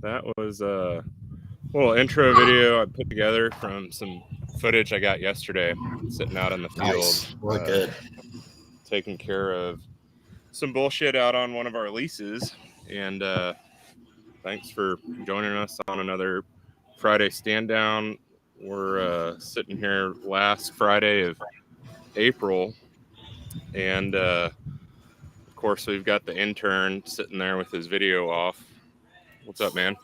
That was a little intro video I put together from some footage I got yesterday, sitting out in the field, Nice. Well, good. taking care of some bullshit out on one of our leases. And thanks for joining us on another Friday Standdown. We're sitting here last Friday of April, and of course we've got the intern sitting there with his video off. What's up, man?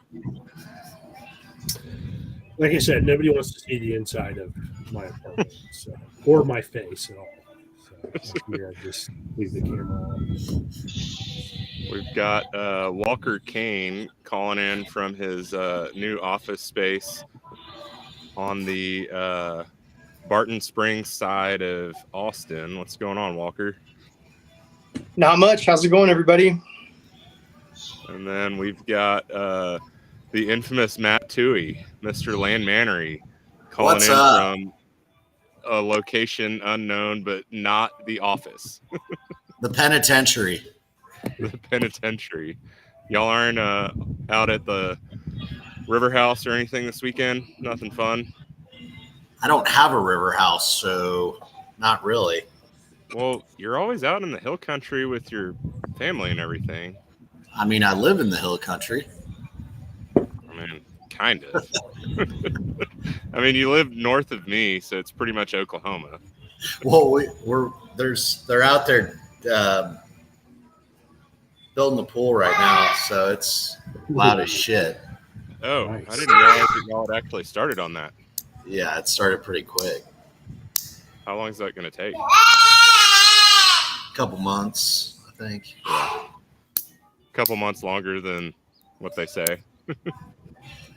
Like I said, nobody wants to see the inside of my apartment, or my face at all. So I just leave the camera on. We've got Walker Kane calling in from his new office space on the Barton Springs side of Austin. What's going on, Walker? Not much. How's it going, everybody? And then we've got the infamous Matt Toohey, Mr. Landmanery, calling What's in up? from a location unknown, but not the office. The penitentiary. The penitentiary. Y'all aren't out at the River House or anything this weekend? Nothing fun? I don't have a river house, so not really. Well, you're always out in the hill country with your family and everything. I mean, I live in the hill country. I mean, kind of. I mean, you live north of me, so it's pretty much Oklahoma. Well, they're out there building the pool right now, so it's loud as shit. Oh, Nice. I didn't realize that y'all had actually started on that. Yeah, it started pretty quick. How long is that going to take? A couple months, I think. A couple months longer than what they say.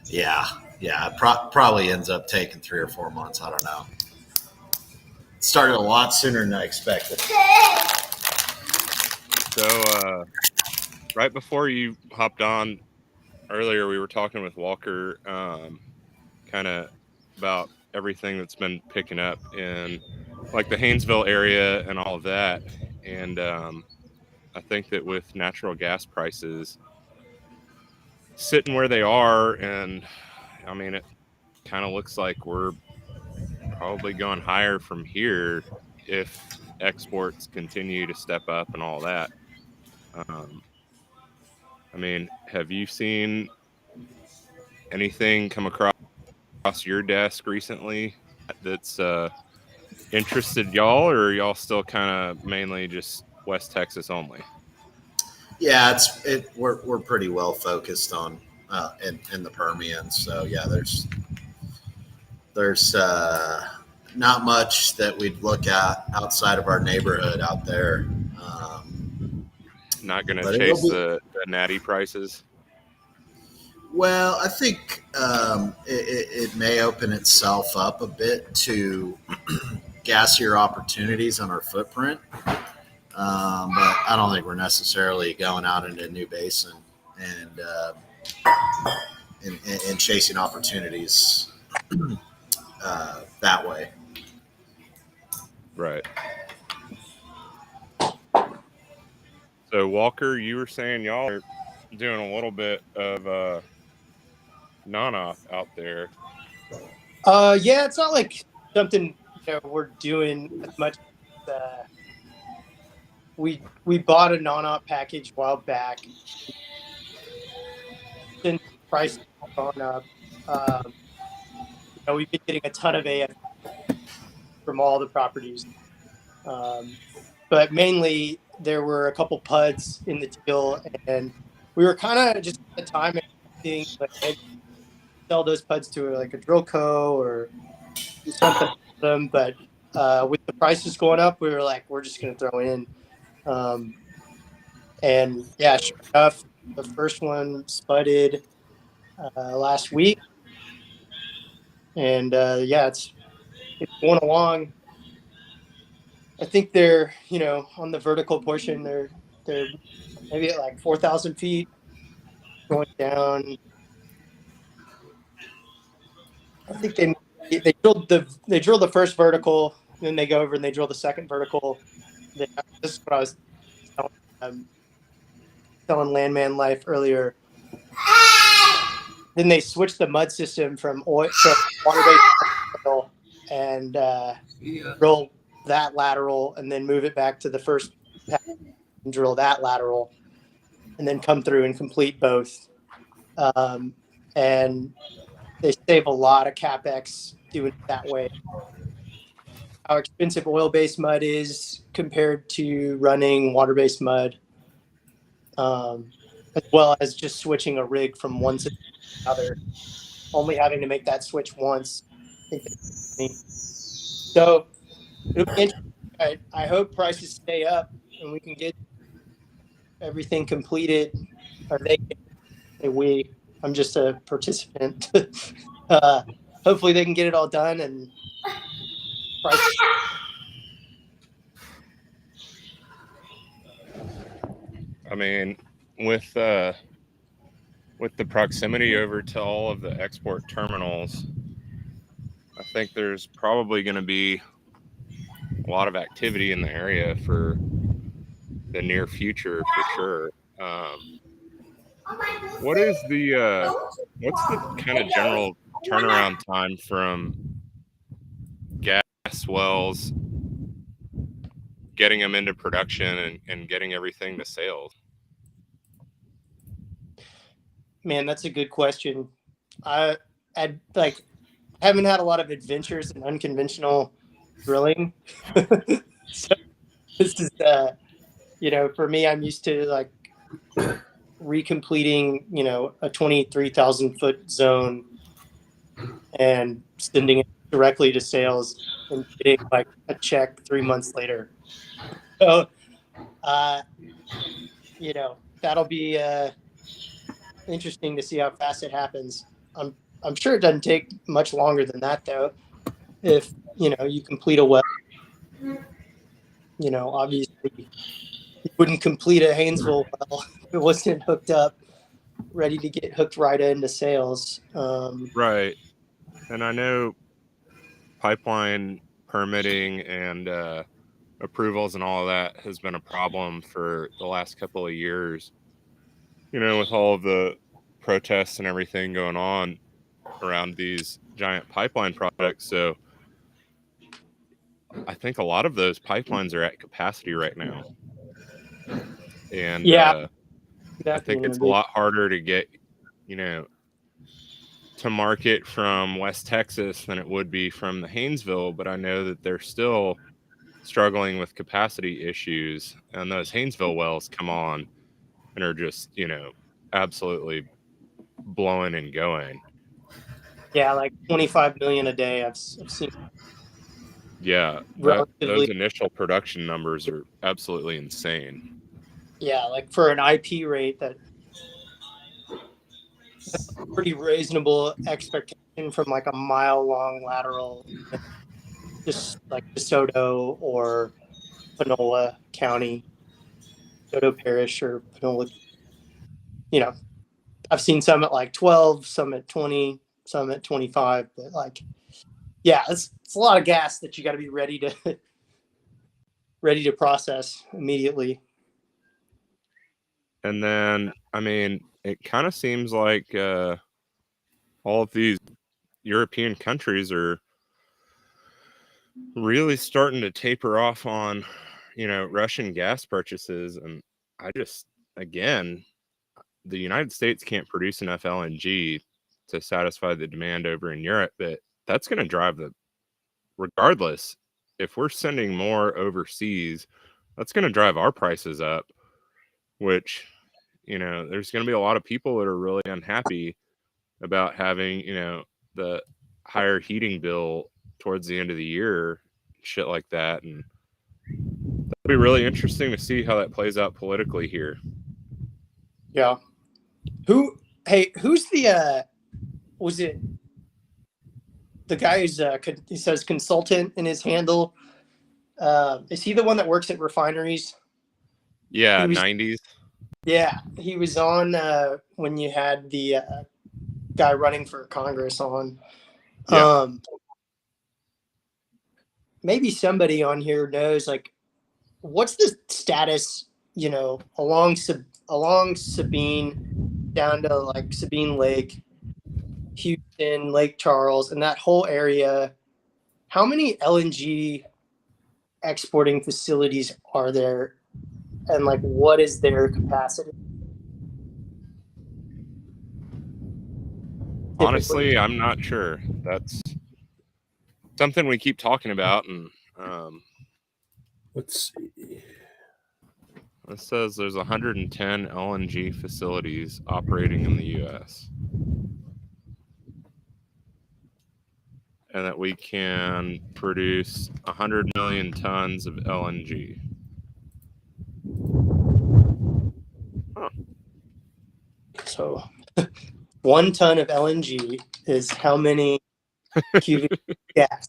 Yeah. It probably ends up taking 3 or 4 months. I don't know. It started a lot sooner than I expected. So, right before you hopped on earlier, we were talking with Walker kind of about everything that's been picking up in like the Haynesville area and all of that. And I think that with natural gas prices sitting where they are, and I mean, it kind of looks like we're probably going higher from here if exports continue to step up and all that. I mean, have you seen anything come across your desk recently that's interested y'all, or are y'all still kind of mainly just West Texas only? Yeah, we're pretty well focused on in the Permian. So yeah, there's not much that we'd look at outside of our neighborhood out there. Not going to chase the natty prices. Well, I think it may open itself up a bit to gassier opportunities on our footprint. But I don't think we're necessarily going out into a new basin and chasing opportunities that way. Right. So, Walker, you were saying y'all are doing a little bit of non-op out there. Yeah, it's not like something we're doing as much. We bought a non-op package a while back. Since prices have gone up, we've been getting a ton of AF from all the properties. But mainly there were a couple PUDs in the deal, and we were kind of just at the time thinking like maybe sell those PUDs to like a drill co or do something with them. But with the prices going up, we were like, we're just going to throw in. And yeah, sure enough, the first one spudded last week, and yeah, it's going along. I think they're on the vertical portion, they're maybe at like 4,000 feet, going down. I think they drilled the first vertical, then they go over and they drill the second vertical. This is what I was telling Landman Life earlier. then they switched the mud system from water-based oil and drill that lateral, and then move it back to the first pass and drill that lateral, and then come through and complete both. And they save a lot of capex doing it that way. How expensive oil-based mud is compared to running water-based mud, as well as just switching a rig from one system to another, only having to make that switch once. So it'll be interesting. I hope prices stay up and we can get everything completed, or I'm just a participant. Hopefully they can get it all done and prices. I mean, with the proximity over to all of the export terminals, I think there's probably going to be a lot of activity in the area for the near future, for sure. What's the kind of general turnaround time from gas wells, getting them into production and getting everything to sales? Man, that's a good question. I haven't had a lot of adventures in unconventional drilling. So this is for me, I'm used to like recompleting, a 23,000 foot zone and sending it directly to sales and getting like a check 3 months later. So, that'll be interesting to see how fast it happens. I'm sure it doesn't take much longer than that though. If you complete a well, obviously you wouldn't complete a Haynesville well if it wasn't hooked up, ready to get hooked right into sales. Right. And I know pipeline permitting and approvals and all of that has been a problem for the last couple of years, with all of the protests and everything going on around these giant pipeline projects. So I think a lot of those pipelines are at capacity right now. And I think it's a lot harder to get, to market from West Texas than it would be from the Haynesville. But I know that they're still struggling with capacity issues. And those Haynesville wells come on and are just, absolutely blowing and going. Yeah, like 25 million a day. I've seen. Yeah, those initial production numbers are absolutely insane. Yeah, like for an IP rate, that's a pretty reasonable expectation from like a mile-long lateral, just like DeSoto or Panola County, DeSoto Parish or Panola. I've seen some at like 12, some at 20, some at 25, but like, yeah, it's a lot of gas that you got to be ready to process immediately. And then, I mean, it kind of seems like all of these European countries are really starting to taper off on, Russian gas purchases. And again, the United States can't produce enough LNG to satisfy the demand over in Europe, but that's going to drive regardless, if we're sending more overseas, that's going to drive our prices up, which, there's going to be a lot of people that are really unhappy about having, the higher heating bill towards the end of the year, shit like that. And that'll be really interesting to see how that plays out politically here. Yeah. Who's the, was it the guy who's, he says consultant in his handle? Is he the one that works at refineries? Yeah, 90s. Yeah, he was on when you had the guy running for Congress on. Yeah. Maybe somebody on here knows, like, what's the status, along Sabine down to like Sabine Lake, Houston, Lake Charles, and that whole area, how many LNG exporting facilities are there, and like what is their capacity? Honestly, I'm not sure. That's something we keep talking about, and Let's see. it says there's 110 LNG facilities operating in the U.S. and that we can produce 100 million tons of LNG. Huh. So 1 ton of LNG is how many cubic gas?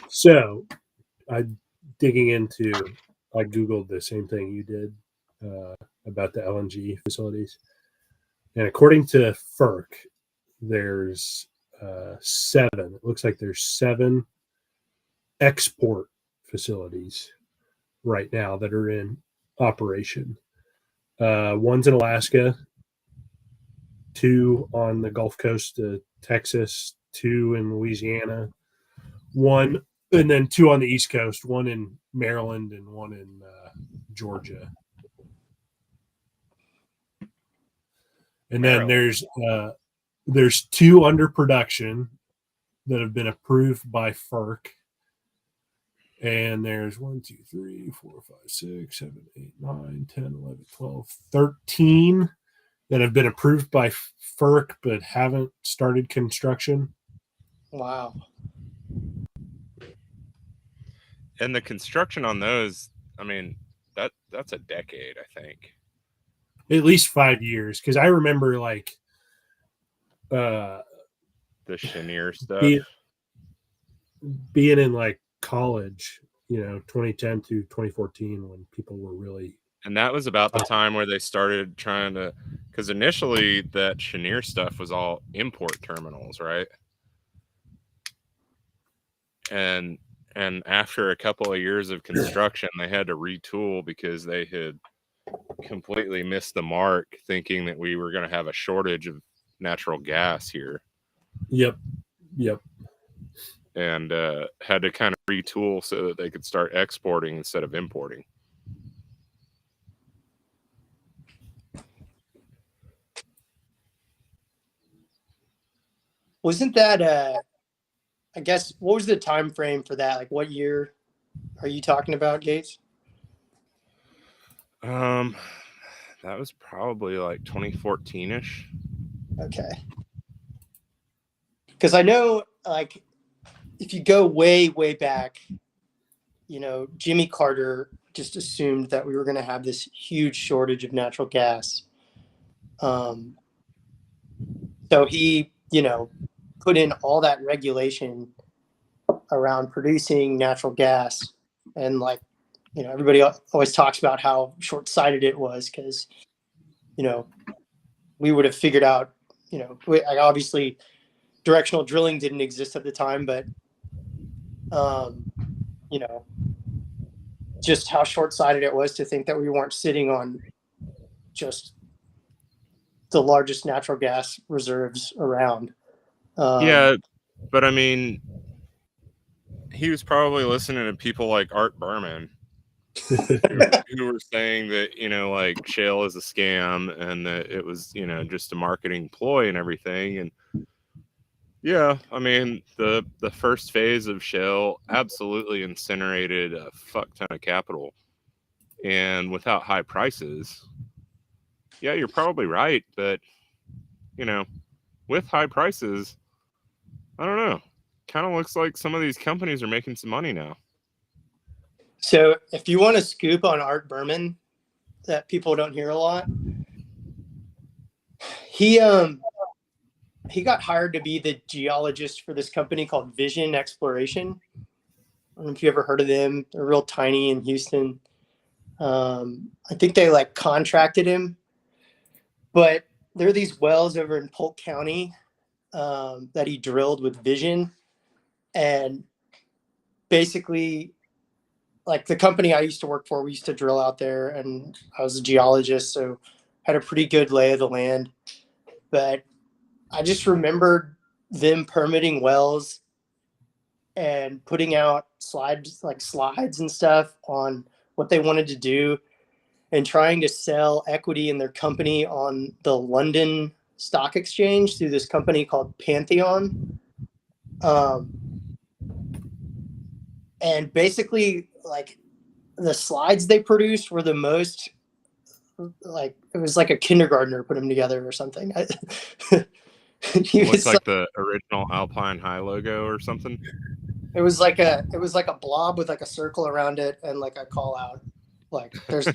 So, I Googled the same thing you did about the LNG facilities. And according to FERC, there's 7. It looks like there's 7 export facilities right now that are in operation. One's in Alaska, 2 on the Gulf Coast of Texas, 2 in Louisiana, 1, and then 2 on the East Coast, 1 in Maryland and 1 in Georgia. And then there's 2 under production that have been approved by FERC. And there's 1, 2, 3, 4, 5, 6, 7, 8, 9, 10, 11, 12, 13 that have been approved by FERC but haven't started construction. Wow. And the construction on those, I mean, that's a decade, I think. At least 5 years, because I remember like the Cheniere stuff. Being in like college, 2010 to 2014, when people were really. And that was about the time where they started trying to, because initially that Cheniere stuff was all import terminals, right? And after a couple of years of construction, they had to retool because they had completely missed the mark, thinking that we were going to have a shortage of natural gas here. Yep. And had to kind of retool so that they could start exporting instead of importing. Wasn't that I guess, what was the time frame for that? Like what year are you talking about, Gates? That was probably like 2014-ish. Okay. Because I know, like, if you go way, way back, Jimmy Carter just assumed that we were going to have this huge shortage of natural gas. So he, put in all that regulation around producing natural gas. And like, everybody always talks about how short-sighted it was because, we would have figured out, obviously directional drilling didn't exist at the time, but, just how short-sighted it was to think that we weren't sitting on just the largest natural gas reserves around. Yeah, but I mean, he was probably listening to people like Art Berman who were saying that, like shale is a scam and that it was, just a marketing ploy and everything. And yeah, I mean, the first phase of shale absolutely incinerated a fuck ton of capital. And without high prices, yeah, you're probably right. But, with high prices, I don't know. Kind of looks like some of these companies are making some money now. So if you want to scoop on Art Berman that people don't hear a lot, he got hired to be the geologist for this company called Vision Exploration. I don't know if you ever heard of them. They're real tiny in Houston. I think they like contracted him But there are these wells over in Polk County that he drilled with Vision, and basically, like the company I used to work for, we used to drill out there, and I was a geologist, so had a pretty good lay of the land. But I just remembered them permitting wells and putting out slides and stuff on what they wanted to do, and trying to sell equity in their company on the London Stock Exchange through this company called Pantheon. And basically, like, the slides they produced were the most, like, it was like a kindergartner put them together or something. Looks like the original Alpine High logo or something. It was like a blob with like a circle around it and like a call out. Like there's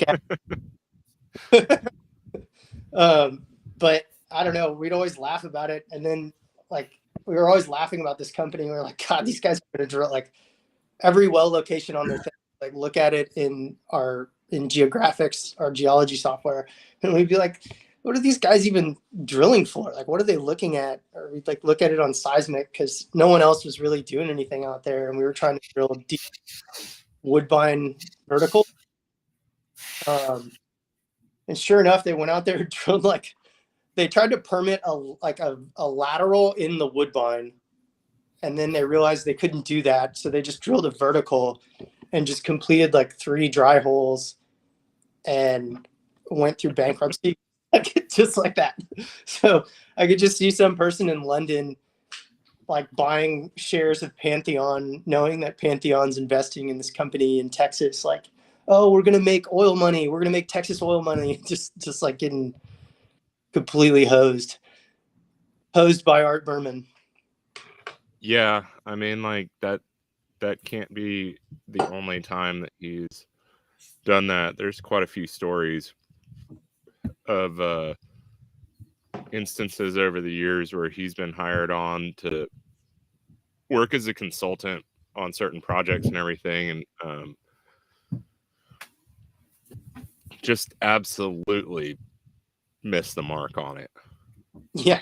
but I don't know. We'd always laugh about it, and then like we were always laughing about this company. We were like, God, these guys are gonna drill like every well location on their thing. Like look at it in geographics, our geology software, and we'd be like, what are these guys even drilling for? Like, what are they looking at? Or we'd like look at it on seismic because no one else was really doing anything out there, and we were trying to drill deep Woodbine vertical. And sure enough, they went out there and drilled like they tried to permit a lateral in the Woodbine, and then they realized they couldn't do that, so they just drilled a vertical and just completed like 3 dry holes and went through bankruptcy. Just like that. So I could just see some person in London like buying shares of Pantheon, knowing that Pantheon's investing in this company in Texas, like, oh, we're gonna make oil money, we're gonna make Texas oil money, just like getting completely hosed by Art Berman. Yeah, I mean, like that can't be the only time that he's done that. There's quite a few stories of instances over the years where he's been hired on to work as a consultant on certain projects and everything, and just absolutely missed the mark on it. Yeah.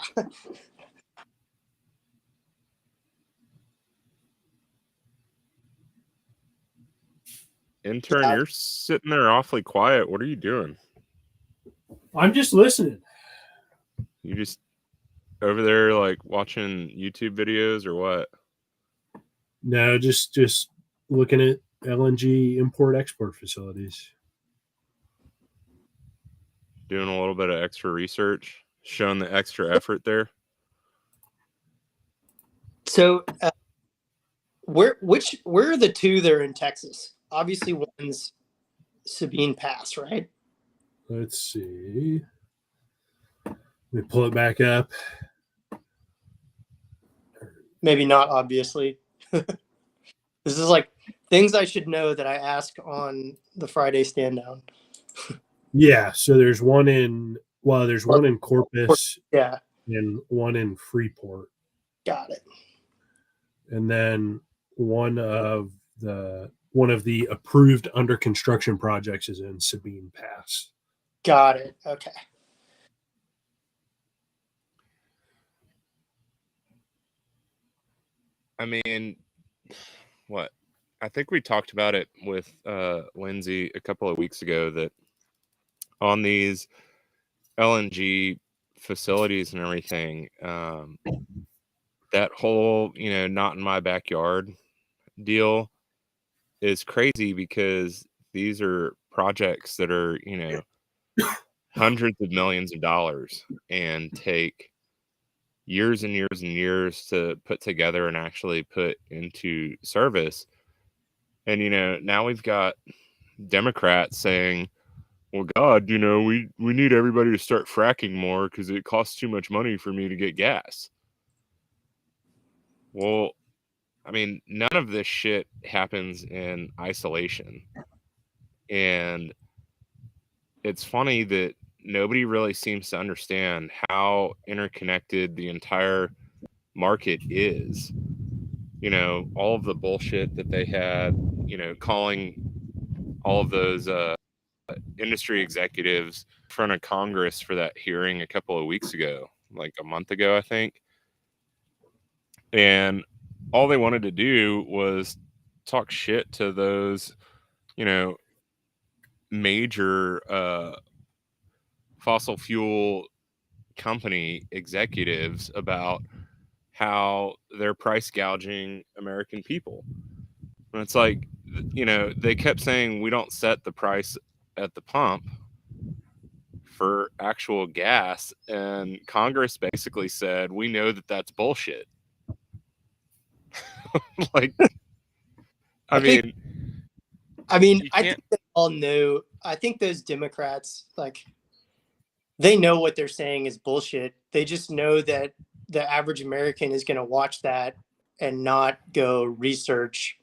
Intern, you're sitting there awfully quiet. What are you doing? I'm just listening. You just over there like watching YouTube videos or what? No, just looking at LNG import-export facilities. Doing a little bit of extra research, showing the extra effort there. So where are the two that are in Texas? Obviously one's Sabine Pass, right? Let's see. Let me pull it back up. Maybe not, obviously. This is like things I should know that I ask on the Friday Standdown. Yeah, so there's one in Corpus, yeah, and one in Freeport. Got it. And then one of the approved under construction projects is in Sabine Pass. Got it. Okay. I mean, what? I think we talked about it with Lindsay a couple of weeks ago that on these LNG facilities and everything, that whole, not in my backyard deal is crazy because these are projects that are, hundreds of millions of dollars and take years and years and years to put together and actually put into service. And, now we've got Democrats saying, well, God, we need everybody to start fracking more because it costs too much money for me to get gas. Well, I mean, none of this shit happens in isolation. And it's funny that nobody really seems to understand how interconnected the entire market is. All of the bullshit that they had, calling all of those industry executives front of Congress for that hearing a couple of weeks ago, like a month ago, I think. And all they wanted to do was talk shit to those, major fossil fuel company executives about how they're price gouging American people. And it's like, they kept saying we don't set the price at the pump for actual gas, and Congress basically said we know that that's bullshit. Like, I mean, I think they all know. I think those Democrats, like, they know what they're saying is bullshit. They just know that the average American is going to watch that and not go research.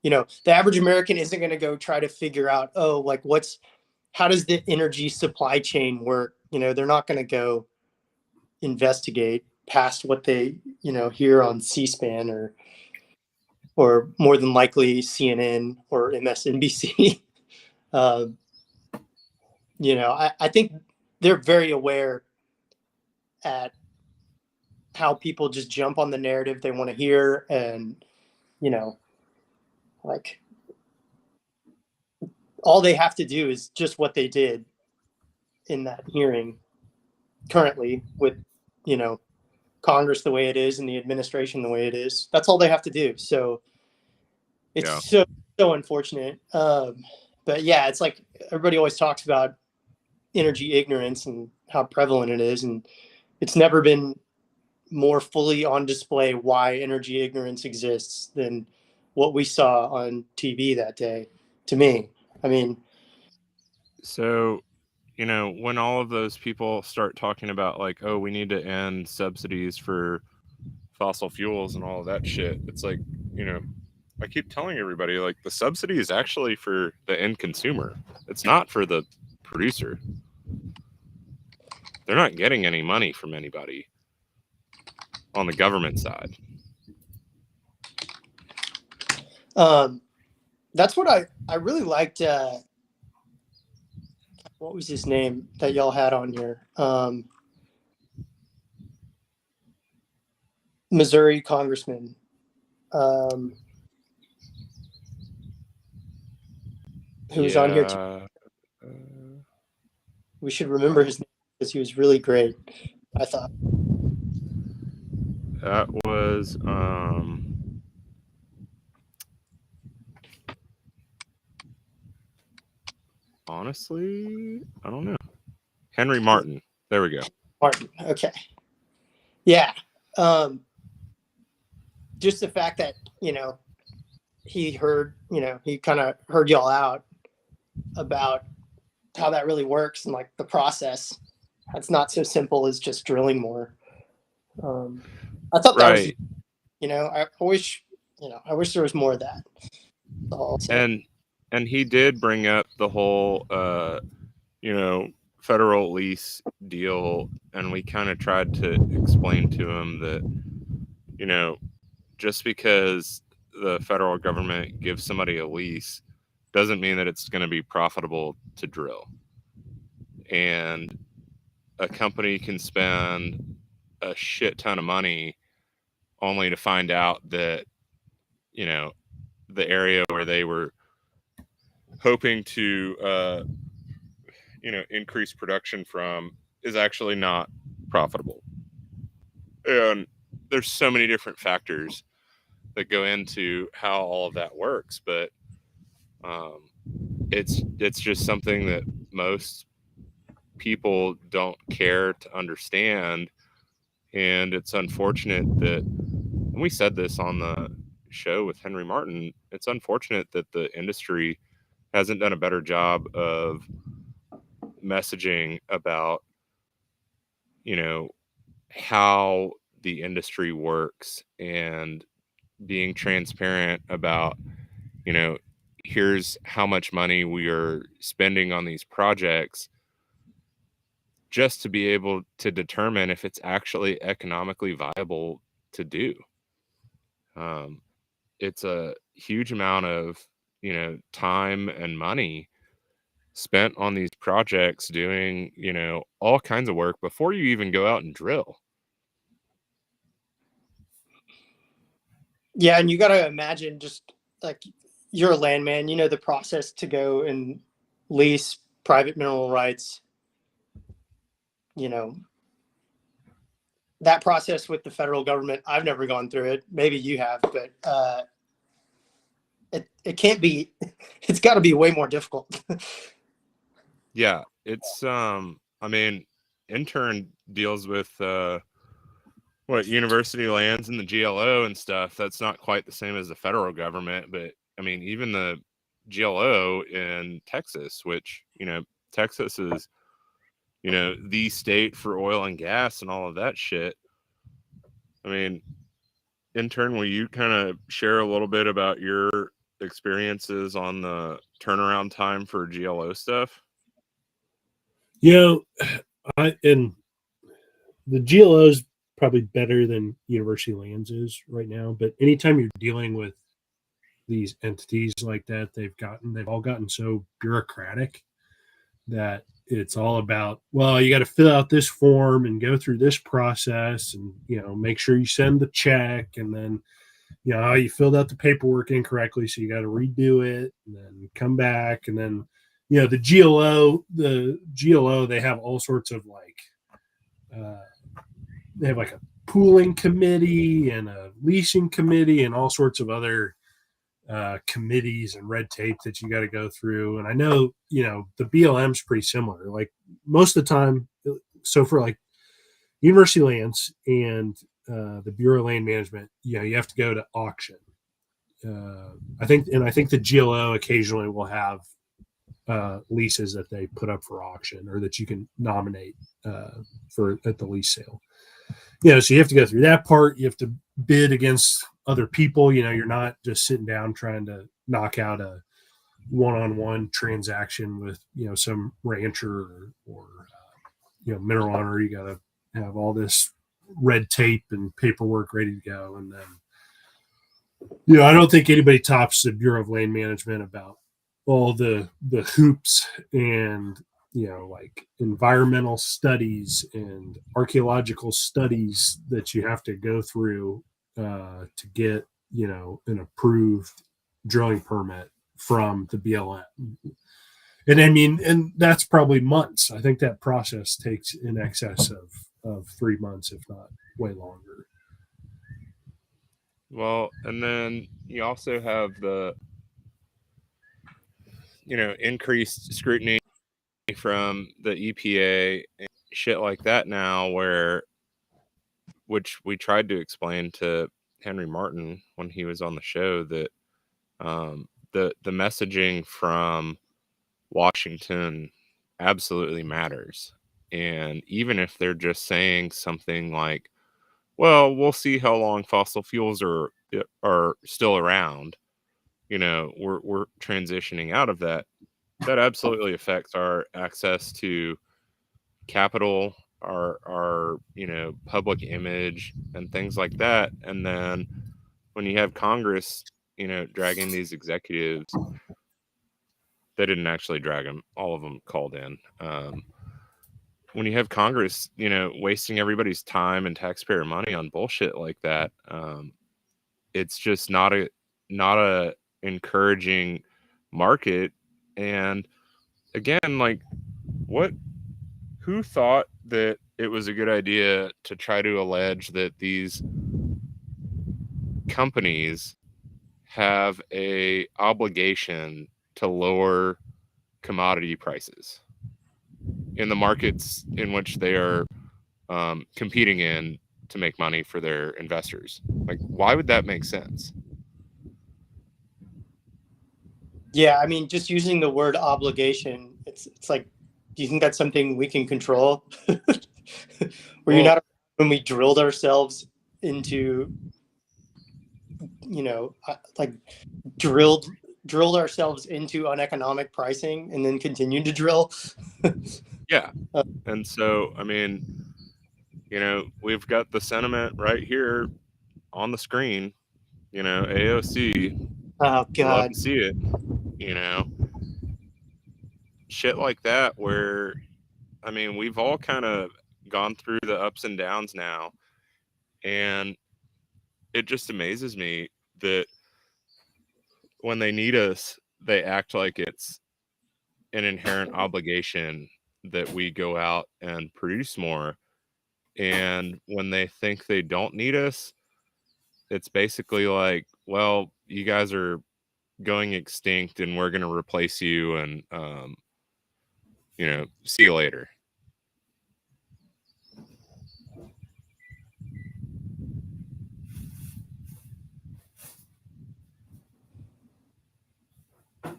The average American isn't going to go try to figure out, how does the energy supply chain work? They're not going to go investigate past what they, hear on C-SPAN or more than likely CNN or MSNBC. I think they're very aware at how people just jump on the narrative they want to hear, and like, all they have to do is just what they did in that hearing currently with Congress the way it is and the administration the way it is. That's all they have to do. So it's so unfortunate. But yeah, it's like everybody always talks about energy ignorance and how prevalent it is, and it's never been more fully on display why energy ignorance exists than what we saw on TV that day, to me. I mean, so, when all of those people start talking about, like, oh, we need to end subsidies for fossil fuels and all of that shit, it's like, I keep telling everybody, like, the subsidy is actually for the end consumer. It's not for the producer. They're not getting any money from anybody on the government side. That's what I really liked. What was his name that y'all had on here? Missouri congressman. Who was on here too. We should remember his name because he was really great, I thought. That was honestly, I don't know. Henry Martin. There we go. Martin. Okay. Yeah. Just the fact that, he heard, he kind of heard y'all out about how that really works and like the process. That's not so simple as just drilling more. I thought that was, I wish there was more of that. And he did bring up the whole, federal lease deal, and we kind of tried to explain to him that, just because the federal government gives somebody a lease doesn't mean that it's going to be profitable to drill. And a company can spend a shit ton of money only to find out that, the area where they were hoping to, increase production from is actually not profitable. And there's so many different factors that go into how all of that works, but it's just something that most people don't care to understand. And it's unfortunate that, and we said this on the show with Henry Martin, it's unfortunate that the industry hasn't done a better job of messaging about, how the industry works and being transparent about, here's how much money we are spending on these projects, just to be able to determine if it's actually economically viable to do. It's a huge amount of, time and money spent on these projects doing, all kinds of work before you even go out and drill. Yeah, and you got to imagine, just like, you're a landman, the process to go and lease private mineral rights. That process with the federal government, I've never gone through it. Maybe you have, but it can't be. It's got to be way more difficult. Yeah, it's intern deals with university lands and the GLO and stuff. That's not quite the same as the federal government, but even the GLO in Texas, which Texas is the state for oil and gas and all of that shit. Intern, will you kind of share a little bit about your experiences on the turnaround time for GLO stuff? And the GLO is probably better than university lands is right now, but anytime you're dealing with these entities like that, they've all gotten so bureaucratic that it's all about, well, you got to fill out this form and go through this process and make sure you send the check, and then you filled out the paperwork incorrectly, so you got to redo it and then come back. And then the GLO, they have all sorts of they have like a pooling committee and a leasing committee and all sorts of other committees and red tape that you got to go through. And I know, the BLM's pretty similar. Like most of the time, so for like university lands and the Bureau of Land Management, you have to go to auction. I think the GLO occasionally will have leases that they put up for auction or that you can nominate at the lease sale. So you have to go through that part. You have to bid against other people. You're not just sitting down trying to knock out a one-on-one transaction with some rancher or mineral owner. You got to have all this red tape and paperwork ready to go. And then I don't think anybody tops the Bureau of Land Management about all the hoops and like environmental studies and archaeological studies that you have to go through to get an approved drilling permit from the BLM. And that's probably months. I think that process takes in excess of 3 months, if not way longer. Well, and then you also have the increased scrutiny from the EPA and shit like that now, which we tried to explain to Henry Martin when he was on the show, that the messaging from Washington absolutely matters. And even if they're just saying something like, well, we'll see how long fossil fuels are still around, we're transitioning out of that. That absolutely affects our access to capital, our public image and things like that. And then when you have Congress, dragging these executives, they didn't actually drag them, all of them called in. When you have Congress, wasting everybody's time and taxpayer money on bullshit like that, it's just not a encouraging market. And again, like, who thought that it was a good idea to try to allege that these companies have a obligation to lower commodity prices in the markets in which they are competing in to make money for their investors? Like, why would that make sense? Yeah, just using the word obligation, it's like, do you think that's something we can control? You're not, when we drilled ourselves into, like drilled ourselves into uneconomic pricing and then continued to drill. Yeah. And so, we've got the sentiment right here on the screen, AOC. Oh, God. Love to see it, shit like that where, I mean, we've all kind of gone through the ups and downs now, and it just amazes me that when they need us, they act like it's an inherent obligation that we go out and produce more. And when they think they don't need us, it's basically like, well, you guys are going extinct and we're going to replace you, and see you later.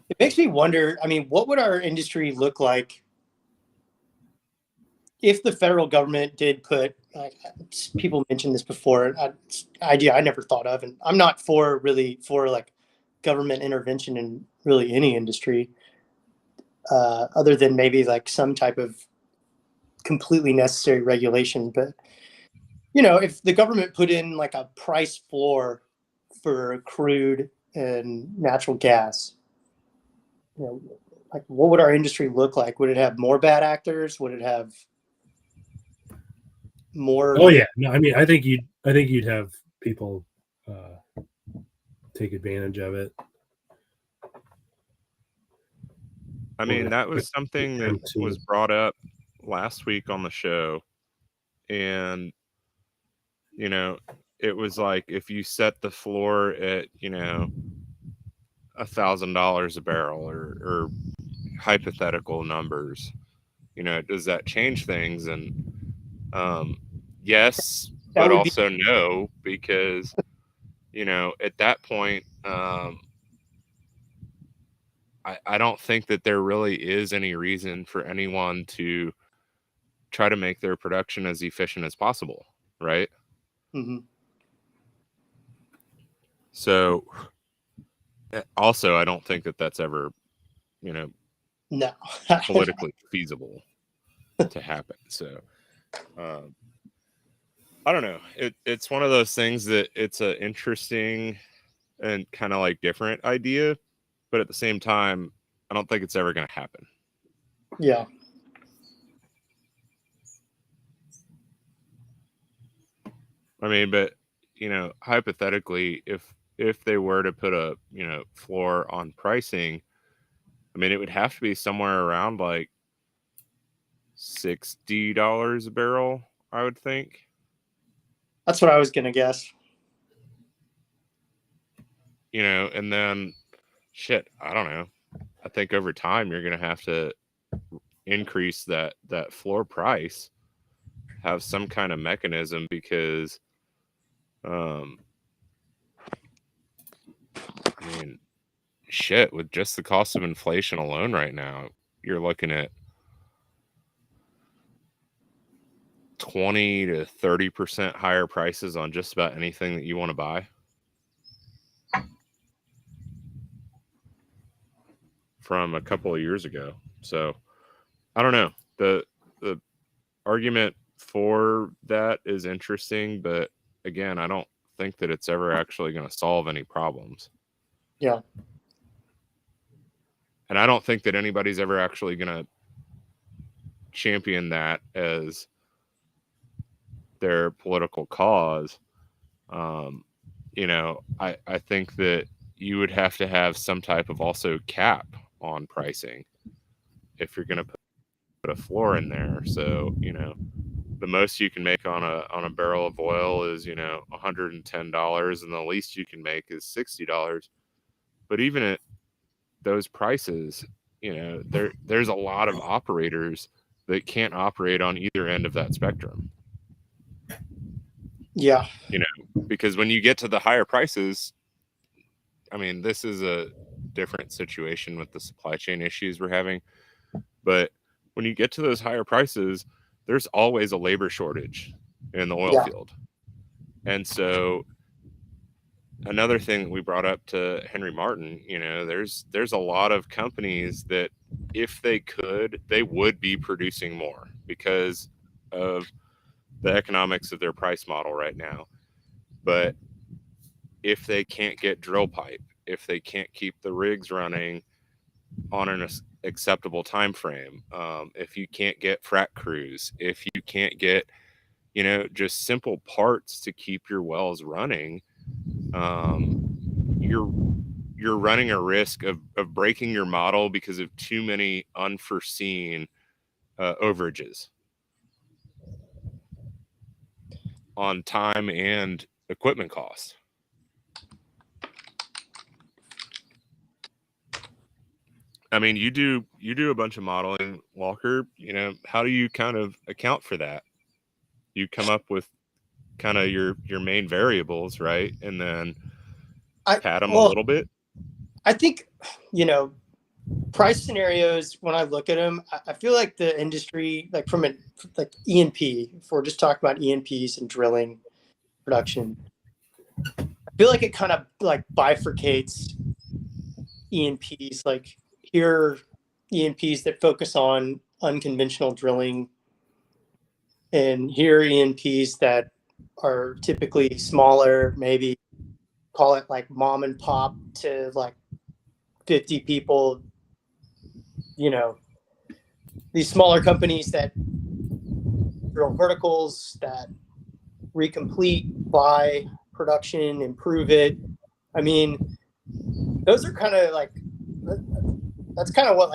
It makes me wonder, I mean, what would our industry look like if the federal government did put, people mentioned this before, idea I never thought of, and I'm not for like government intervention in really any industry, other than maybe like some type of completely necessary regulation. But if the government put in like a price floor for crude and natural gas, like what would our industry look like? Would it have more bad actors? Would it have more? Oh yeah, no, I mean, I think you'd have people take advantage of it. I mean, that was something that was brought up last week on the show, and it was like, if you set the floor at $1,000 a barrel, or hypothetical numbers, does that change things? And yes, but also no, because at that point, I don't think that there really is any reason for anyone to try to make their production as efficient as possible, right? Mm-hmm. So also, I don't think that that's ever, no, politically feasible to happen. So I don't know. It's one of those things that it's an interesting and kind of like different idea, but at the same time, I don't think it's ever going to happen. Yeah. I mean, but hypothetically, if they were to put a floor on pricing, I mean, it would have to be somewhere around like $60 a barrel, I would think. That's what I was gonna guess. And then shit, I don't know. I think over time you're gonna have to increase that floor price, have some kind of mechanism, because I mean, shit, with just the cost of inflation alone right now, you're looking at 20 to 30% higher prices on just about anything that you want to buy from a couple of years ago. So I don't know. The argument for that is interesting, but again, I don't think that it's ever actually going to solve any problems. Yeah. And I don't think that anybody's ever actually going to champion that as their political cause. I think that you would have to have some type of also cap on pricing if you're going to put a floor in there. So, the most you can make on a barrel of oil is, $110, and the least you can make is $60. But even at those prices, there's a lot of operators that can't operate on either end of that spectrum. Yeah. Because when you get to the higher prices, I mean, this is a different situation with the supply chain issues we're having. But when you get to those higher prices, there's always a labor shortage in the oil field. And so another thing that we brought up to Henry Martin, there's a lot of companies that if they could, they would be producing more because of the economics of their price model right now. But if they can't get drill pipe, if they can't keep the rigs running, on an acceptable time frame. If you can't get frac crews, if you can't get, just simple parts to keep your wells running, you're running a risk of breaking your model because of too many unforeseen overages on time and equipment costs. I mean, you do a bunch of modeling, Walker. How do you kind of account for that? You come up with kind of your main variables, right? And then pad them a little bit. I think, price scenarios, when I look at them, I feel like the industry, like from like E&P, if we're just talking about E&Ps and drilling production, I feel like it kind of like bifurcates E&Ps. Like here are E&Ps that focus on unconventional drilling, and here are E&Ps that are typically smaller, maybe call it like mom and pop to like 50 people, these smaller companies that drill verticals, that recomplete, buy production, improve it. I mean, those are kind of like, that's kind of what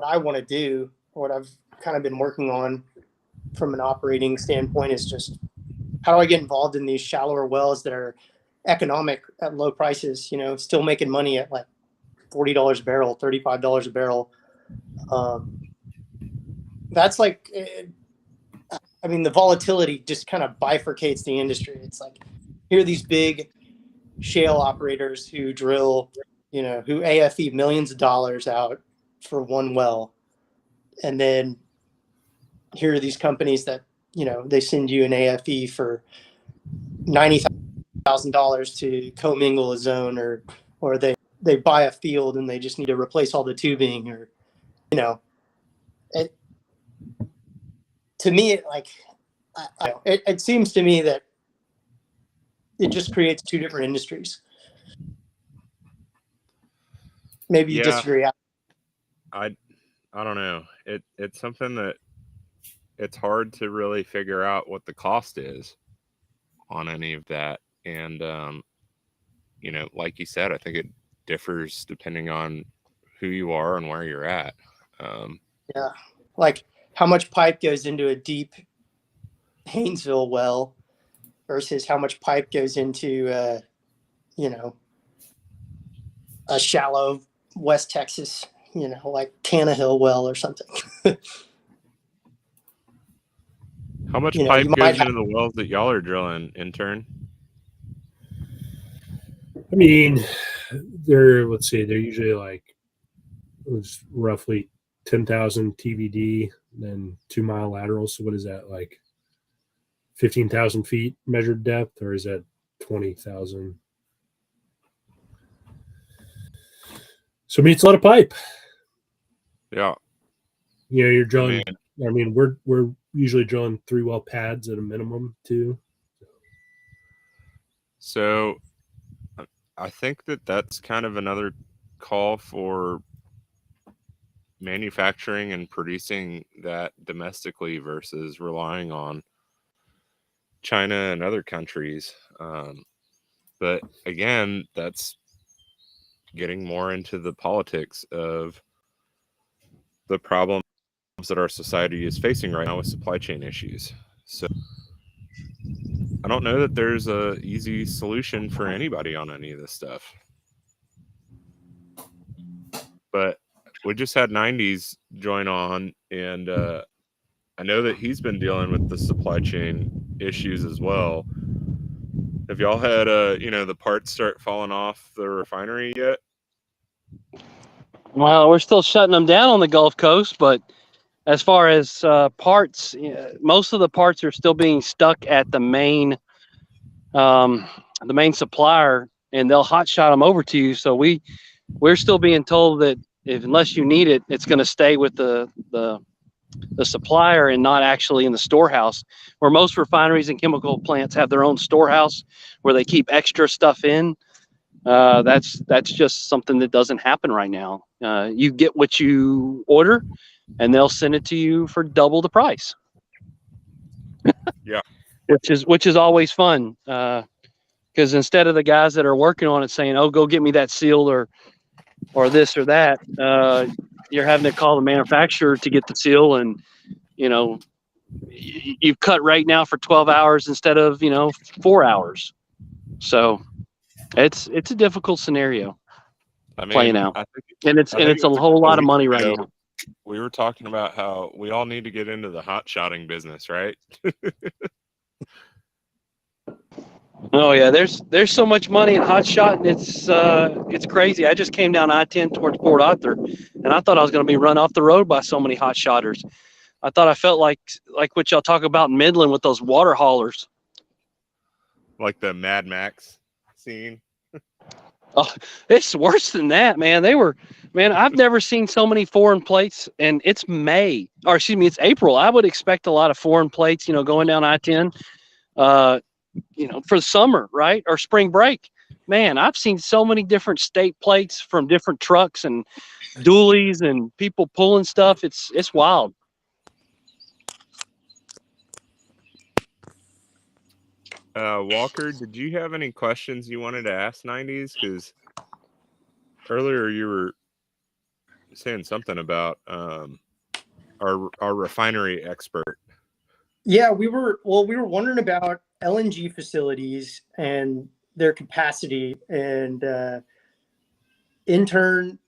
I want to do, what I've kind of been working on from an operating standpoint is just how do I get involved in these shallower wells that are economic at low prices, still making money at like $40 a barrel, $35 a barrel. That's like, the volatility just kind of bifurcates the industry. It's like, here are these big shale operators who drill, who AFE millions of dollars out for one well. And then here are these companies that, they send you an AFE for $90,000 to commingle a zone, or they buy a field and they just need to replace all the tubing, or, to me, it seems to me that it just creates two different industries. Maybe you disagree. I don't know. It's something that it's hard to really figure out what the cost is on any of that. And, like you said, I think it differs depending on who you are and where you're at. Yeah. Like how much pipe goes into a deep Haynesville well versus how much pipe goes into, a shallow West Texas, like Tannehill well or something. How much pipe goes into the wells that y'all are drilling, intern? I mean, they're usually like, it's roughly 10,000 TVD, then 2 mile laterals. So what is that, like 15,000 feet measured depth, or is that 20,000? So it's a lot of pipe. Yeah. You're drilling. We're usually drilling 3 well pads at a minimum too. So I think that's kind of another call for manufacturing and producing that domestically versus relying on China and other countries. But again, that's getting more into the politics of the problems that our society is facing right now with supply chain issues. So I don't know that there's a easy solution for anybody on any of this stuff. But we just had 90s join on, and I know that he's been dealing with the supply chain issues as well. Have y'all had the parts start falling off the refinery yet? Well, we're still shutting them down on the Gulf Coast, but as far as parts, most of the parts are still being stuck at the main supplier, and they'll hot shot them over to you. So we're still being told that unless you need it, it's going to stay with the supplier and not actually in the storehouse, where most refineries and chemical plants have their own storehouse where they keep extra stuff in. That's just something that doesn't happen right now. You get what you order, and they'll send it to you for double the price. Yeah. Which is always fun. Because instead of the guys that are working on it saying, "Oh, go get me that seal or this or that," you're having to call the manufacturer to get the seal, and you've cut right now for 12 hours instead of 4 hours. So it's a difficult scenario playing out, and it's a whole lot of money right now. We were talking about how we all need to get into the hot shotting business, right? Oh yeah, there's so much money in hot shot, and it's crazy. I just came down I-10 towards Port Arthur, and I thought I was going to be run off the road by so many hot shotters. I thought I felt like what y'all talk about in Midland with those water haulers, like the Mad Max scene. Oh, it's worse than that, man. I've never seen so many foreign plates, and it's it's April. I would expect a lot of foreign plates, going down I-10. For the summer, right? Or spring break. Man, I've seen so many different state plates from different trucks and dualies and people pulling stuff. It's wild. Walker, did you have any questions you wanted to ask 90s? Because earlier you were saying something about our refinery expert. Yeah, we were wondering about LNG facilities and their capacity, and intern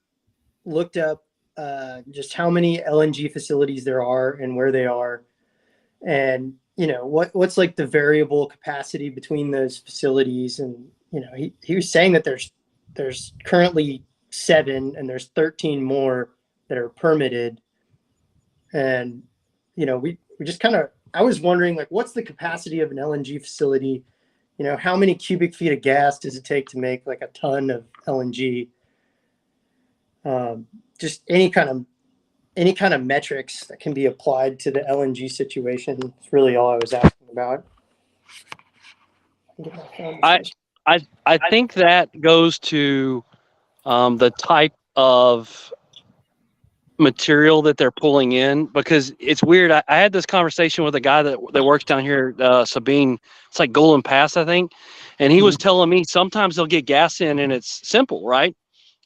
looked up just how many LNG facilities there are and where they are, and what's like the variable capacity between those facilities. And he was saying that there's currently 7 and there's 13 more that are permitted. And we just kind of, I was wondering, like, what's the capacity of an LNG facility? How many cubic feet of gas does it take to make like a ton of LNG? Just any kind of metrics that can be applied to the LNG situation. It's really all I was asking about. I think that goes to the type of material that they're pulling in, because it's weird. I had this conversation with a guy that works down here, Sabine. It's like Golden Pass, I think, and he was telling me sometimes they'll get gas in and it's simple, right?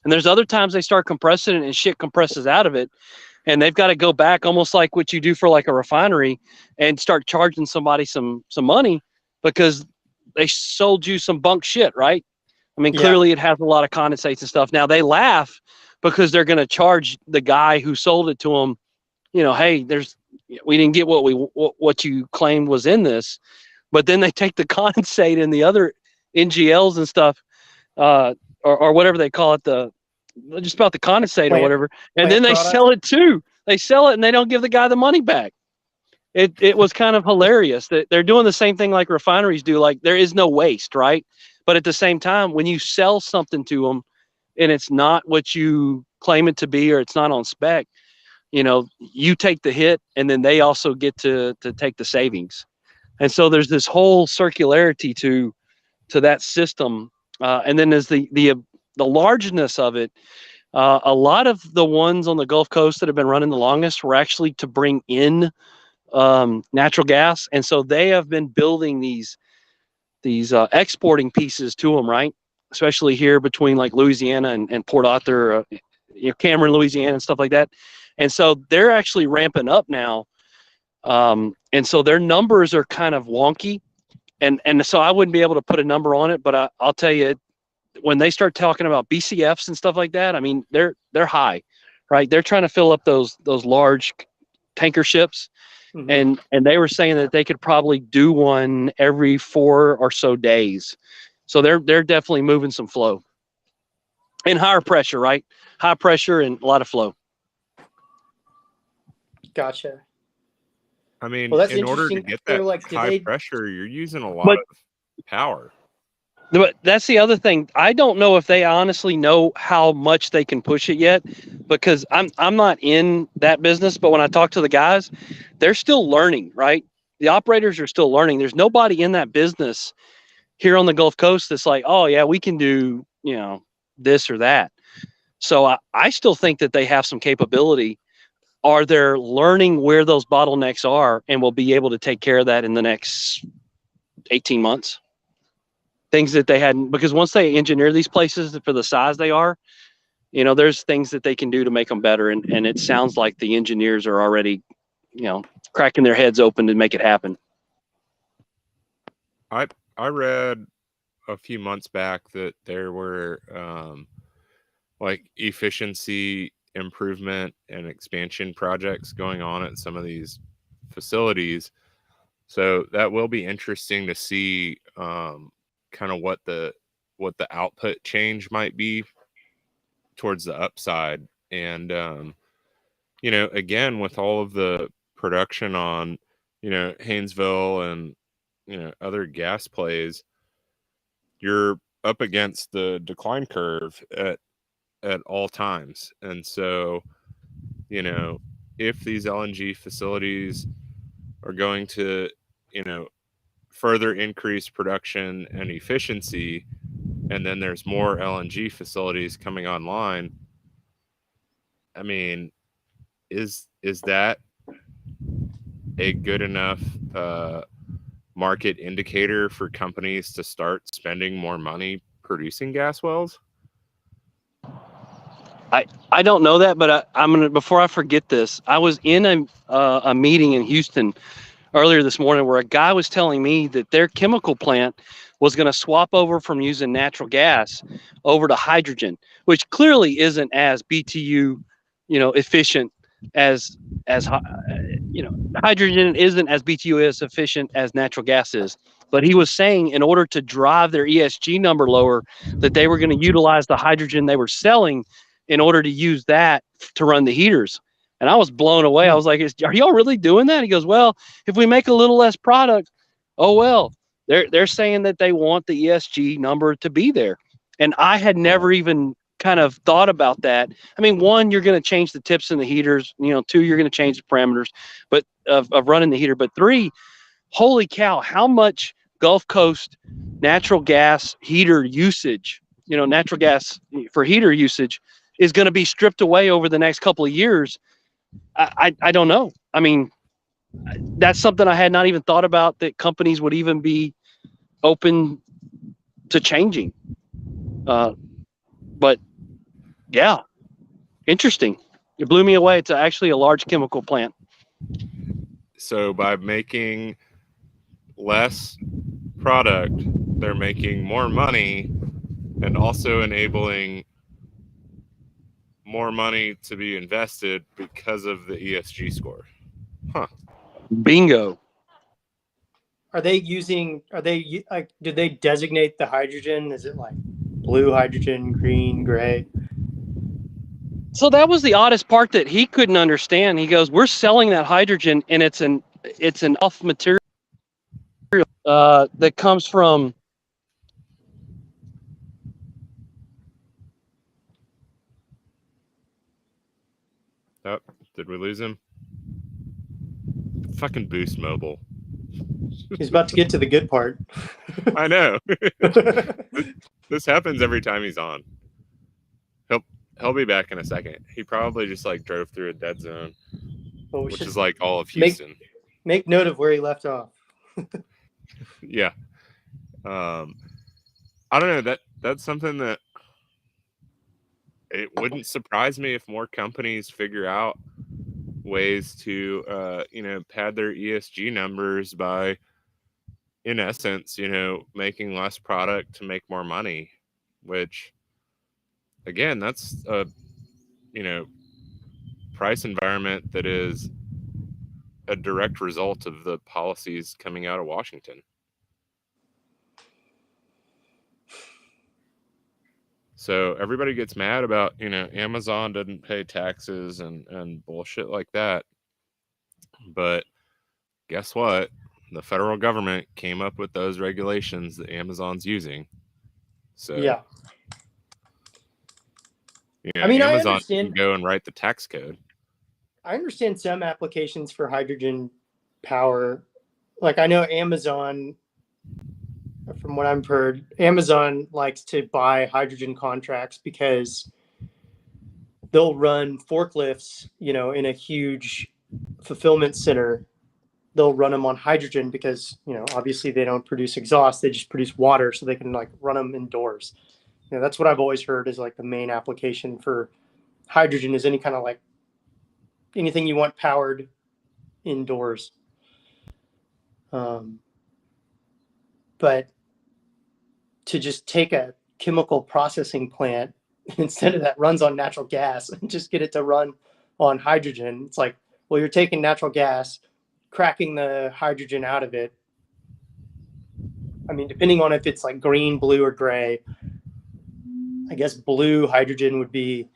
And there's other times they start compressing it and shit compresses out of it, and they've got to go back, almost like what you do for like a refinery, and start charging somebody some money because they sold you some bunk shit, right? I mean, clearly it has a lot of condensates and stuff. Now they laugh because they're going to charge the guy who sold it to them, hey, we didn't get what you claimed was in this. But then they take the condensate and the other NGLs and stuff, or whatever they call it, just about the condensate or whatever, and then they sell it too. They sell it and they don't give the guy the money back. It was kind of hilarious that they're doing the same thing like refineries do. Like, there is no waste, right? But at the same time, when you sell something to them and it's not what you claim it to be, or it's not on spec, you take the hit, and then they also get to take the savings. And so there's this whole circularity to that system. And then there's the largeness of it. A lot of the ones on the Gulf Coast that have been running the longest were actually to bring in natural gas. And so they have been building these exporting pieces to them, right? Especially here between like Louisiana and Port Arthur, Cameron, Louisiana, and stuff like that. And so they're actually ramping up now. And so their numbers are kind of wonky. And so I wouldn't be able to put a number on it, but I'll tell you, when they start talking about BCFs and stuff like that, I mean, they're high, right? They're trying to fill up those large tanker ships. Mm-hmm. And they were saying that they could probably do one every 4 or so days. So they're definitely moving some flow. And higher pressure, right? High pressure and a lot of flow. Gotcha. I mean, in order to get that high pressure, you're using a lot of power. But that's the other thing. I don't know if they honestly know how much they can push it yet, because I'm not in that business. But when I talk to the guys, they're still learning, right? The operators are still learning. There's nobody in that business here on the Gulf Coast that's like, oh yeah, we can do, this or that. So I still think that they have some capability. Are they learning where those bottlenecks are and will be able to take care of that in the next 18 months? Things that they hadn't, because once they engineer these places for the size they are, there's things that they can do to make them better. And it sounds like the engineers are already, cracking their heads open to make it happen. I read a few months back that there were like efficiency improvement and expansion projects going on at some of these facilities. So that will be interesting to see kind of what the output change might be towards the upside. And again, with all of the production on Haynesville and other gas plays, you're up against the decline curve at all times. And so if these LNG facilities are going to further increase production and efficiency, and then there's more LNG facilities coming online, I mean, is that a good enough market indicator for companies to start spending more money producing gas wells? I don't know that, but I'm gonna, before I forget this, I was in a meeting in Houston earlier this morning where a guy was telling me that their chemical plant was going to swap over from using natural gas over to hydrogen, which clearly isn't as BTU, efficient as hydrogen isn't as BTU as efficient as natural gas is. But he was saying in order to drive their ESG number lower, that they were going to utilize the hydrogen they were selling in order to use that to run the heaters. And I was blown away. I was like, are y'all really doing that? He goes, well, if we make a little less product, oh, well, they're saying that they want the ESG number to be there. And I had never even kind of thought about that. I mean, one, you're going to change the tips in the heaters. Two, you're going to change the parameters but of running the heater. But three, holy cow, how much Gulf Coast natural gas heater usage, natural gas for heater usage is going to be stripped away over the next couple of years. I don't know. I mean, that's something I had not even thought about, that companies would even be open to changing. But yeah, interesting. It blew me away. It's actually a large chemical plant. So by making less product, they're making more money and also enabling more money to be invested because of the ESG score. Huh. Bingo. Did they designate the hydrogen? Is it like blue hydrogen, green, gray? So that was the oddest part that he couldn't understand. He goes, we're selling that hydrogen and it's an off material that comes from Oh, did we lose him? Fucking Boost Mobile. He's about to get to the good part. I know. This happens every time he's on. He'll be back in a second. He probably just like drove through a dead zone, which is like all of Houston. Make note of where he left off. Yeah. I don't know, that's something that it wouldn't surprise me if more companies figure out ways to pad their ESG numbers by, in essence, making less product to make more money, which again, that's a price environment that is a direct result of the policies coming out of Washington. So everybody gets mad about, Amazon doesn't pay taxes and bullshit like that. But guess what? The federal government came up with those regulations that Amazon's using. So yeah. Amazon can go and write the tax code. I understand some applications for hydrogen power. Like I know Amazon, from what I've heard, Amazon likes to buy hydrogen contracts because they'll run forklifts, you know, in a huge fulfillment center. They'll run them on hydrogen because, you know, obviously they don't produce exhaust. They just produce water, so they can like run them indoors. You know, that's what I've always heard is like the main application for hydrogen is any kind of like anything you want powered indoors. But to just take a chemical processing plant instead of that runs on natural gas and just get it to run on hydrogen, it's like, well, you're taking natural gas, cracking the hydrogen out of it. I mean, depending on if it's like green, blue, or gray, I guess blue hydrogen would be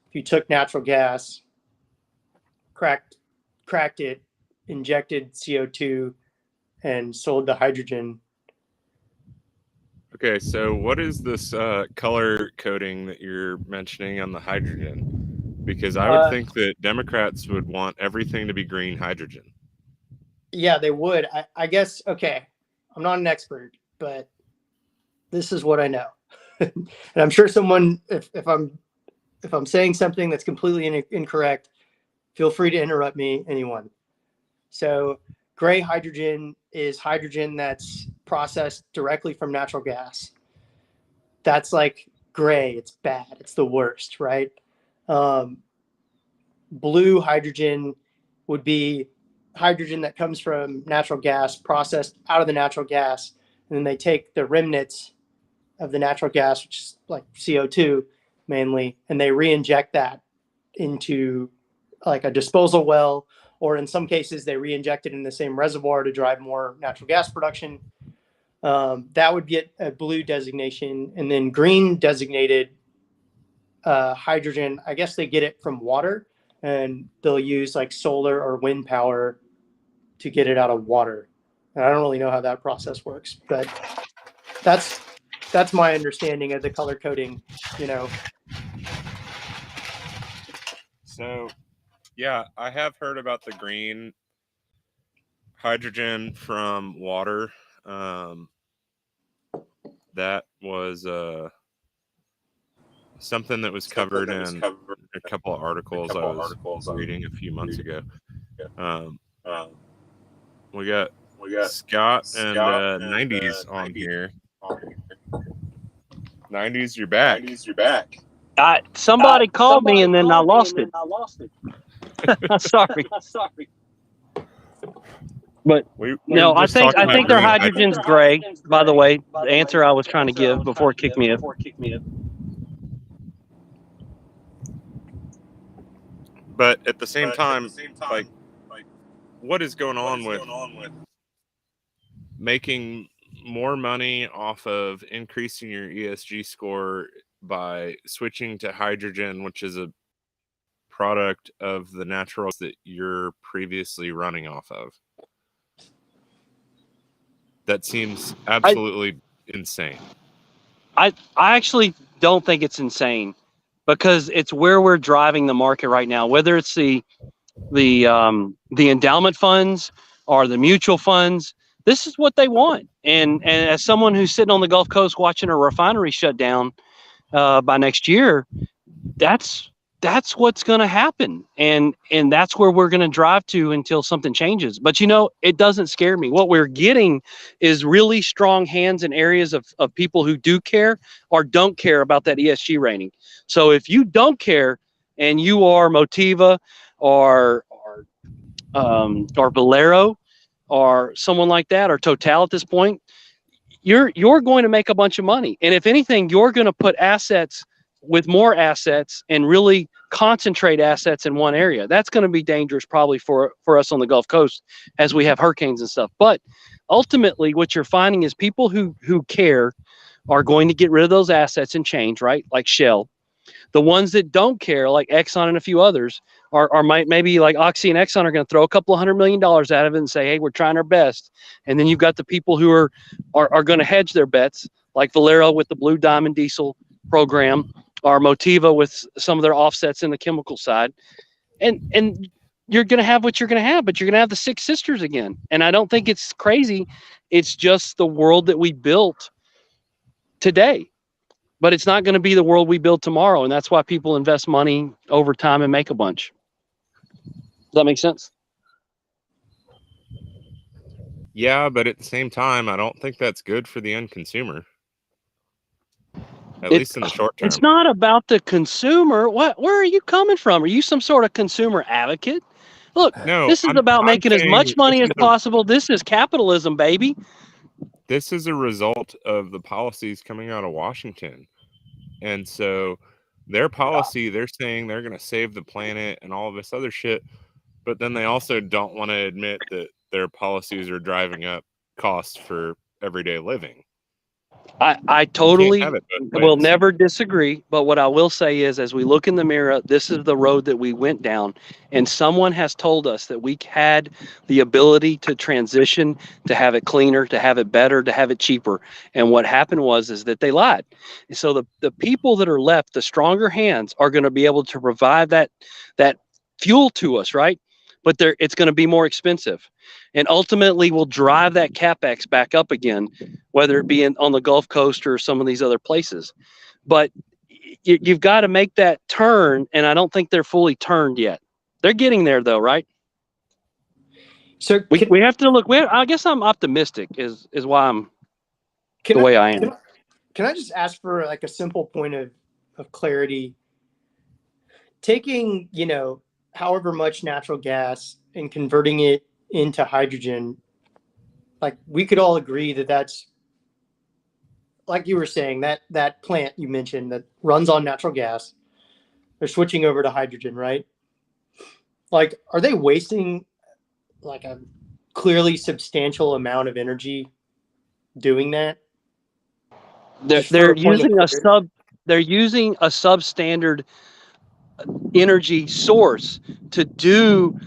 if you took natural gas, cracked it, injected CO2, and sold the hydrogen. Okay, so what is this color coding that you're mentioning on the hydrogen? Because I would think that Democrats would want everything to be green hydrogen. Yeah, they would. I guess, okay, I'm not an expert, but this is what I know. And I'm sure someone, if I'm saying something that's completely incorrect, feel free to interrupt me, anyone. So gray hydrogen is hydrogen that's processed directly from natural gas. That's like gray. It's bad. It's the worst, right? Blue hydrogen would be hydrogen that comes from natural gas, processed out of the natural gas, and then they take the remnants of the natural gas, which is like CO2 mainly, and they re-inject that into like a disposal well, or in some cases they re-inject it in the same reservoir to drive more natural gas production. That would get a blue designation. And then green designated hydrogen, I guess they get it from water, and they'll use like solar or wind power to get it out of water. And I don't really know how that process works, but that's my understanding of the color coding, you know. So, yeah, I have heard about the green hydrogen from water. That was something that was covered in a couple of articles I was reading a few months ago. We got Scott and 90s on here. 90s, you're back. Somebody called me and then I lost it. Sorry. But no, I think their hydrogen's gray. By the way, the answer I was trying to give before it kicked me up. But at the same time, like, what is going on with making more money off of increasing your ESG score by switching to hydrogen, which is a product of the natural that you're previously running off of? That seems absolutely insane. I actually don't think it's insane, because it's where we're driving the market right now, whether it's the endowment funds or the mutual funds. This is what they want. And as someone who's sitting on the Gulf Coast watching a refinery shut down by next year, that's what's going to happen. And that's where we're going to drive to until something changes. But, you know, it doesn't scare me. What we're getting is really strong hands in areas of people who do care or don't care about that ESG rating. So if you don't care and you are Motiva or Valero or someone like that, or Total at this point, you're going to make a bunch of money. And if anything, you're going to put assets with more assets and really concentrate assets in one area. That's going to be dangerous probably for us on the Gulf Coast as we have hurricanes and stuff. But ultimately what you're finding is people who care are going to get rid of those assets and change, right? Like Shell. The ones that don't care, like Exxon and a few others, are maybe like Oxy and Exxon are going to throw a couple $100 million out of it and say, hey, we're trying our best. And then you've got the people who are going to hedge their bets, like Valero with the Blue Diamond Diesel program, or Motiva with some of their offsets in the chemical side. And you're going to have what you're going to have, but you're going to have the Six Sisters again. And I don't think it's crazy. It's just the world that we built today. but it's not going to be the world we build tomorrow. And that's why people invest money over time and make a bunch. Does that make sense? Yeah, but at the same time, I don't think that's good for the end consumer. At least in the short term. It's not about the consumer. Where are you coming from? Are you some sort of consumer advocate? Look, no, this is about making as much money as possible. This is capitalism, baby. This is a result of the policies coming out of Washington. And so their policy, they're saying they're going to save the planet and all of this other shit. But then they also don't want to admit that their policies are driving up costs for everyday living. I totally will never disagree. But what I will say is, as we look in the mirror, this is the road that we went down. And someone has told us that we had the ability to transition, to have it cleaner, to have it better, to have it cheaper. And what happened is that they lied. And so the people that are left, the stronger hands, are going to be able to provide that fuel to us, right? But it's going to be more expensive, and ultimately will drive that capex back up again, whether it be on the Gulf Coast or some of these other places. But you've got to make that turn, and I don't think they're fully turned yet. They're getting there, though, right? So we have to look. I guess I'm optimistic. Is why I'm the way I am. Can I just ask for like a simple point of clarity? Taking, however much natural gas and converting it into hydrogen, like we could all agree that that's, like you were saying, that plant you mentioned that runs on natural gas, they're switching over to hydrogen, right? Like, are they wasting like a clearly substantial amount of energy doing that? They're using a substandard energy source to do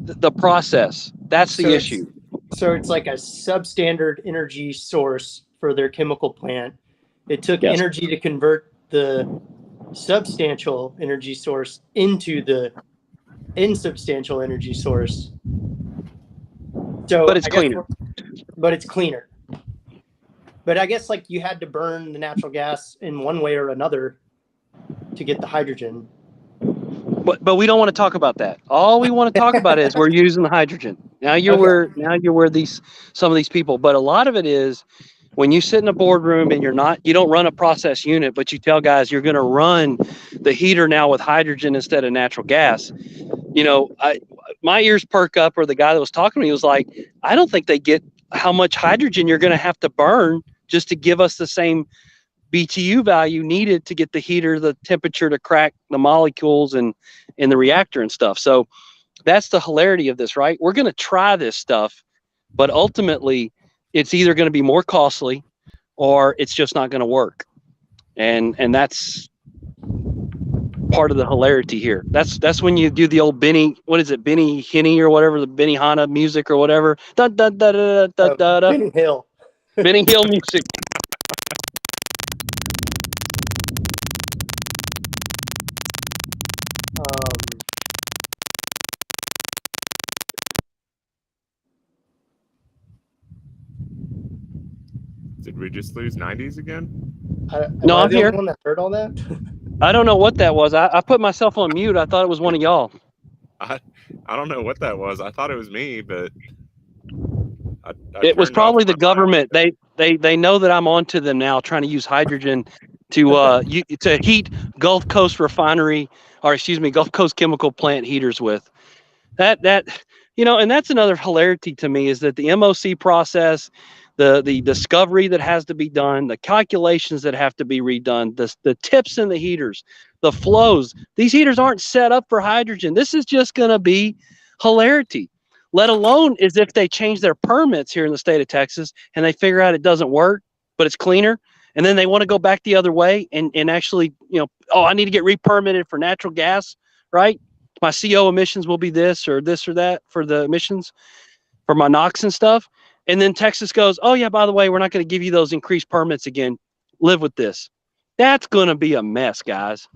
the process. That's the issue. So it's like a substandard energy source for their chemical plant. It took energy to convert the substantial energy source into the insubstantial energy source. So, but it's cleaner. But it's cleaner. But I guess like you had to burn the natural gas in one way or another to get the hydrogen. But we don't want to talk about that. All we want to talk about is we're using the hydrogen. Now you're where some of these people. But a lot of it is when you sit in a boardroom and you don't run a process unit, but you tell guys you're going to run the heater now with hydrogen instead of natural gas. My ears perk up, or the guy that was talking to me was like, I don't think they get how much hydrogen you're going to have to burn just to give us the same BTU value needed to get the heater, the temperature to crack the molecules in the reactor and stuff. So that's the hilarity of this, right? We're going to try this stuff, but ultimately it's either going to be more costly or it's just not going to work. And that's part of the hilarity here. That's when you do the old Benny Hinney or whatever, the Benny Hanna music or whatever. Da, da, da, da, da, da, da. Benny Hill music. Did we just lose 90s again? No, I'm here. One that heard all that? I don't know what that was. I put myself on mute. I thought it was one of y'all. I don't know what that was. I thought it was me, but it was probably the government. They know that I'm onto them now, trying to use hydrogen to heat Gulf Coast Gulf Coast chemical plant heaters with. And that's another hilarity to me, is that the MOC process, the discovery that has to be done, the calculations that have to be redone, the tips in the heaters, the flows. These heaters aren't set up for hydrogen. This is just going to be hilarity, let alone is if they change their permits here in the state of Texas and they figure out it doesn't work, but it's cleaner. And then they want to go back the other way and actually, I need to get re-permitted for natural gas, right? My CO emissions will be this or that for the emissions for my NOx and stuff. And then Texas goes, oh yeah, by the way, we're not going to give you those increased permits again. Live with this. That's going to be a mess, guys.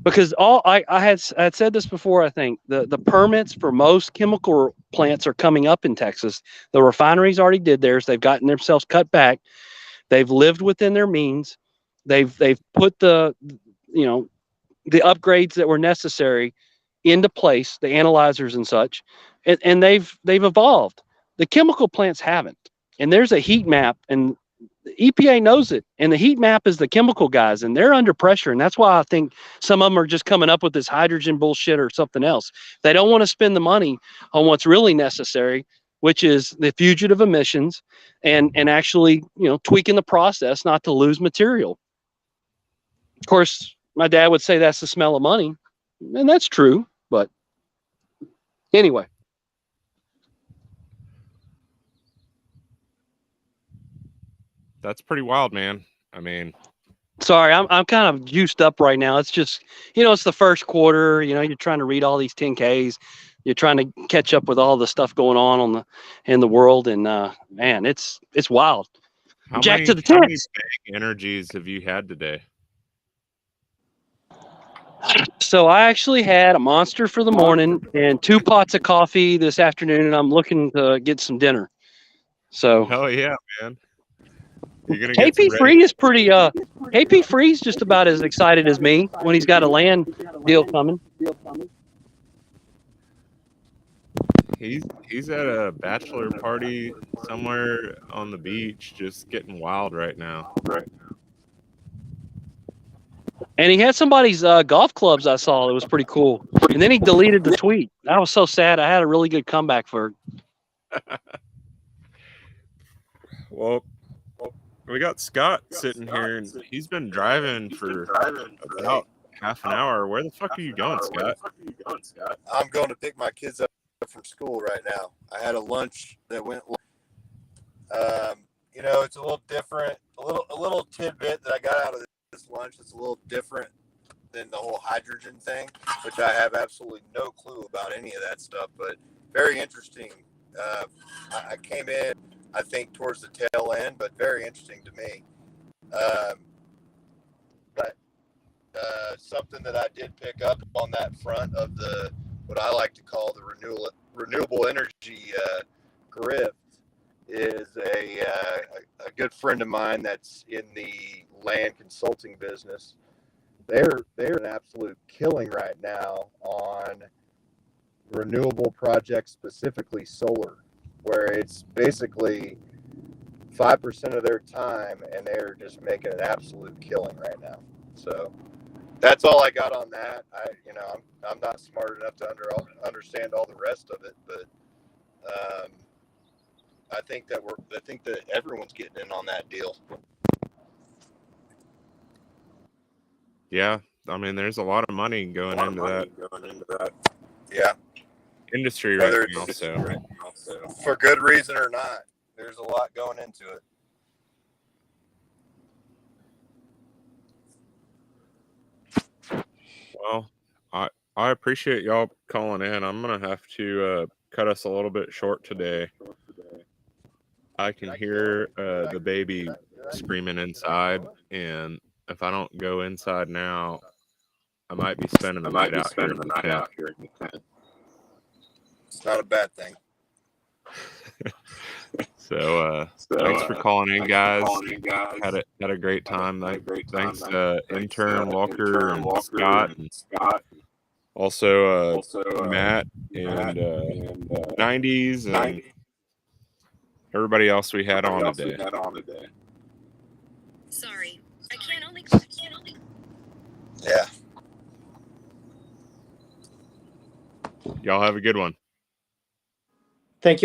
Because I had said this before, I think the permits for most chemical plants are coming up in Texas. The refineries already did theirs. They've gotten themselves cut back. They've lived within their means. They've put the the upgrades that were necessary into place, the analyzers and such, and they've evolved. The chemical plants haven't. And there's a heat map, and the EPA knows it. And the heat map is the chemical guys, and they're under pressure. And that's why I think some of them are just coming up with this hydrogen bullshit or something else. They don't want to spend the money on what's really necessary, which is the fugitive emissions and actually, tweaking the process not to lose material. Of course, my dad would say that's the smell of money, and that's true. But anyway. That's pretty wild, man. I mean, sorry, I'm kind of juiced up right now. It's just, it's the first quarter. You're trying to read all these 10Ks. You're trying to catch up with all the stuff going on in the world, and man, it's wild. How Jack many, to the how many tits. big energies have you had today? So I actually had a Monster for the morning and 2 pots of coffee this afternoon, and I'm looking to get some dinner. So Hell yeah, man. You're gonna get KP some Free is pretty. KP Free's just about as excited as me when he's got a land deal coming. He's at a bachelor party somewhere on the beach, just getting wild right now. And he had somebody's golf clubs I saw. It was pretty cool. And then he deleted the tweet. I was so sad. I had a really good comeback for it. Well, we got Scott sitting here, and he's been driving for about half an hour. Where the fuck are you going, Scott? I'm going to pick my kids up from school right now. I had a lunch that went. It's a little different. A little tidbit that I got out of this lunch that's a little different than the whole hydrogen thing, which I have absolutely no clue about any of that stuff, but very interesting. I came in, I think, towards the tail end, but very interesting to me. But something that I did pick up on that front of what I like to call the renewable energy grift is a good friend of mine that's in the land consulting business. They're an absolute killing right now on renewable projects, specifically solar, where it's basically 5% of their time, and they're just making an absolute killing right now. So that's all I got on that. I'm not smart enough to understand all the rest of it, but I think that everyone's getting in on that deal. Yeah, I mean, there's a lot of money going into that. Yeah, industry right now. So for good reason or not, there's a lot going into it. Well, I appreciate y'all calling in. I'm gonna have to cut us a little bit short today. I can hear the baby screaming inside, and if I don't go inside now, I might be spending the night out here in the tent. It's not a bad thing. So thanks for calling in, guys. Had a great time. Thanks intern Walker and Scott. Also Matt and 90s and everybody else we had on today. Sorry, I can't only. Yeah. Y'all have a good one. Thank you.